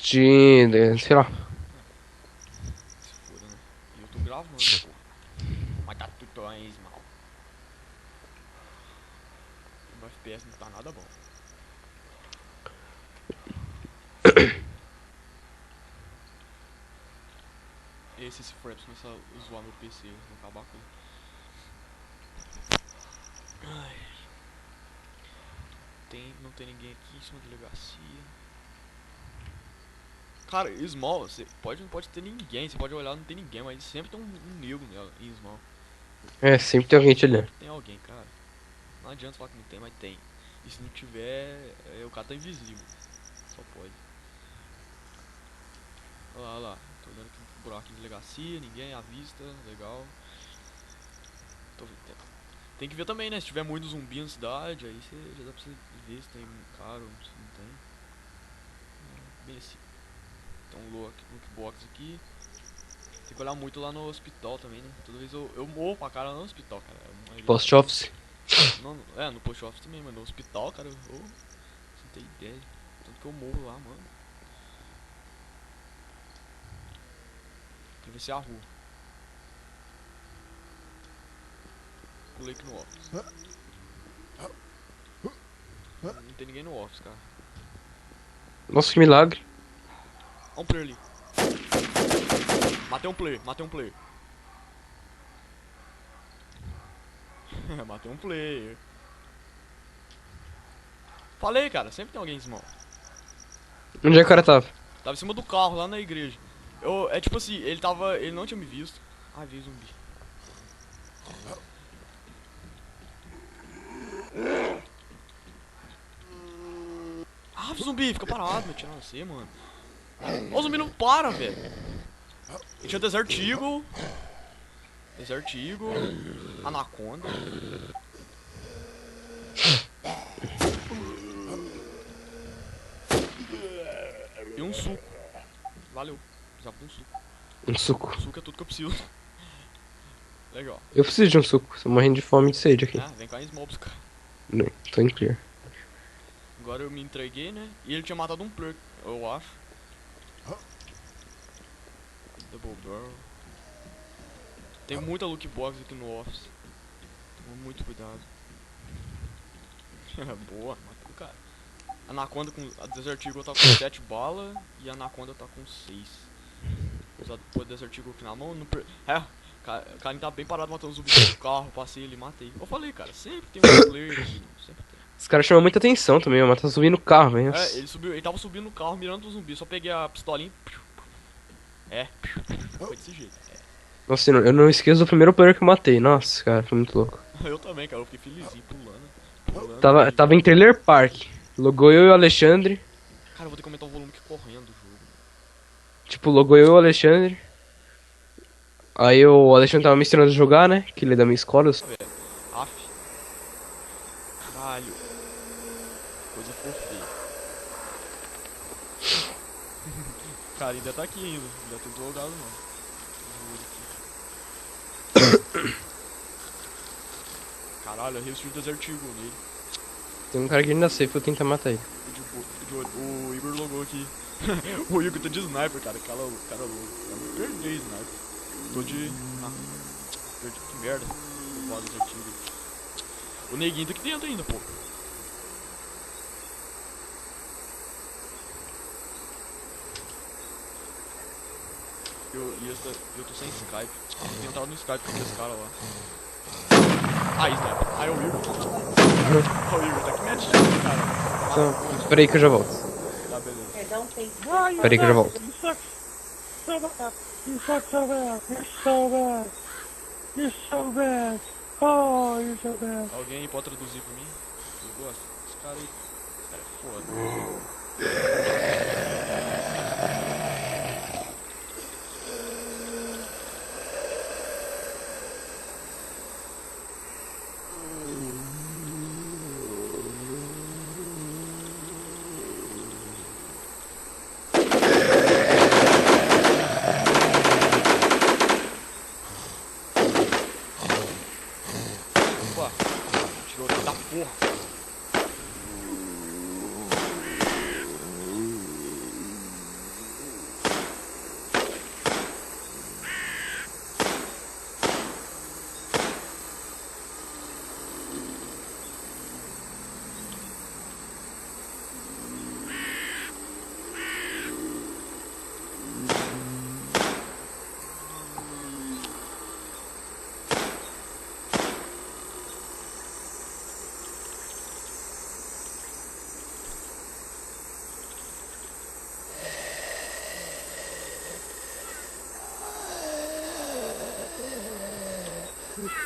sei lá. Se foda, né? E eu tô gravando, pô. Mas tá tudo mal. O FPS não tá nada bom. Esse se Fraps começar a zoar meu PC, eu vou acabar com ele. Ai. Não tem ninguém aqui em cima da delegacia. Cara, Small, não pode ter ninguém, você pode olhar, não tem ninguém, mas sempre tem um nego nela em Small. É, sempre tem alguém te olhando. Tem alguém, cara. Não adianta falar que não tem, mas tem. E se não tiver, o cara tá invisível. Só pode. Olha lá. Tô olhando aqui no buraco de delegacia, ninguém à vista, legal. Tô vendo. Tem que ver também, né? Se tiver muito zumbi na cidade, aí já dá pra você ver se tem um cara ou se não tem. Bem assim. Tem um lookbox aqui. Tem que olhar muito lá no hospital também, né? Toda vez eu morro pra cara no hospital, cara. Post office. No post office também, mas no hospital, cara, você não tem ideia. Tanto que eu morro lá, mano. Tem que ver se é a rua. Pulei aqui no office. Não tem ninguém no office, cara. Nossa, que milagre. Olha um player ali. Matei um player. Matei um player. Falei, cara, sempre tem alguém em cima. Onde é que o cara tava? Tava em cima do carro, lá na igreja. É tipo assim, ele não tinha me visto. Ah, veio zumbi. Ah, zumbi, fica parado, meu, tirando você, mano. Ó, o zumbi não para, velho. E tinha Desert Eagle. Anaconda. E um suco. Valeu. Precisava de um suco. Um suco. Suco é tudo que eu preciso. Legal. Eu preciso de um suco. Tô morrendo de fome e de sede aqui. Ah, vem cá em Smobs, cara. Não, tô em clear. Agora eu me entreguei, né? E ele tinha matado um player, eu acho. Double barrel. Tem muita loot box aqui no office. Toma muito cuidado. Boa, matou o cara. Anaconda com. A Desert Eagle tá com 7 balas e a Anaconda tá com 6. Usado por Desert Eagle aqui na mão. O cara tá bem parado matando os zumbis do carro. Passei ele e matei. Eu falei, cara, sempre tem um player aqui. Sempre tem. Os caras chamam muita atenção também, mas tá subindo o carro, velho. Ele tava subindo no carro mirando o zumbi. Só peguei a pistolinha. Foi desse jeito. Nossa, eu não esqueço do primeiro player que eu matei. Nossa, cara, foi muito louco. Eu também, cara. Eu fiquei felizinho pulando. Tava em Trailer Park. Logou eu e o Alexandre. Cara, eu vou ter que aumentar o volume aqui correndo do jogo. Tipo, logou eu e o Alexandre. Aí o Alexandre tava me ensinando a jogar, né? Que ele é da minha escola. Aff. Caralho. Coisa fofinha. Cara, ainda tá aqui ainda. Já tentou logado não. Caralho, eu resisti o Desert Eagle nele. Tem um cara aqui na safe, eu tentar matar ele. O Igor logou aqui. O Igor tá de sniper, cara. Cara louco. Eu não perdi sniper. Tô de. Perdi. Que merda. Eu falo Desert Eagle. O neguinho tá aqui dentro ainda, pô. Eu tô sem Skype. Eu tenho entrado no Skype com esse cara lá. Ah, sniper. Ah, é o Igor. Ó, o Igor tá aqui me atingindo, cara. Então, espera aí que eu já volto. Tá, beleza. Espera aí que eu já volto. You suck so bad. You're so bad. You're so bad. Oh, you're so bad. Alguém aí pode traduzir pra mim? Eu gosto. Esse cara aí. Esse cara é foda. Opa! Tirou da porra! Ixi,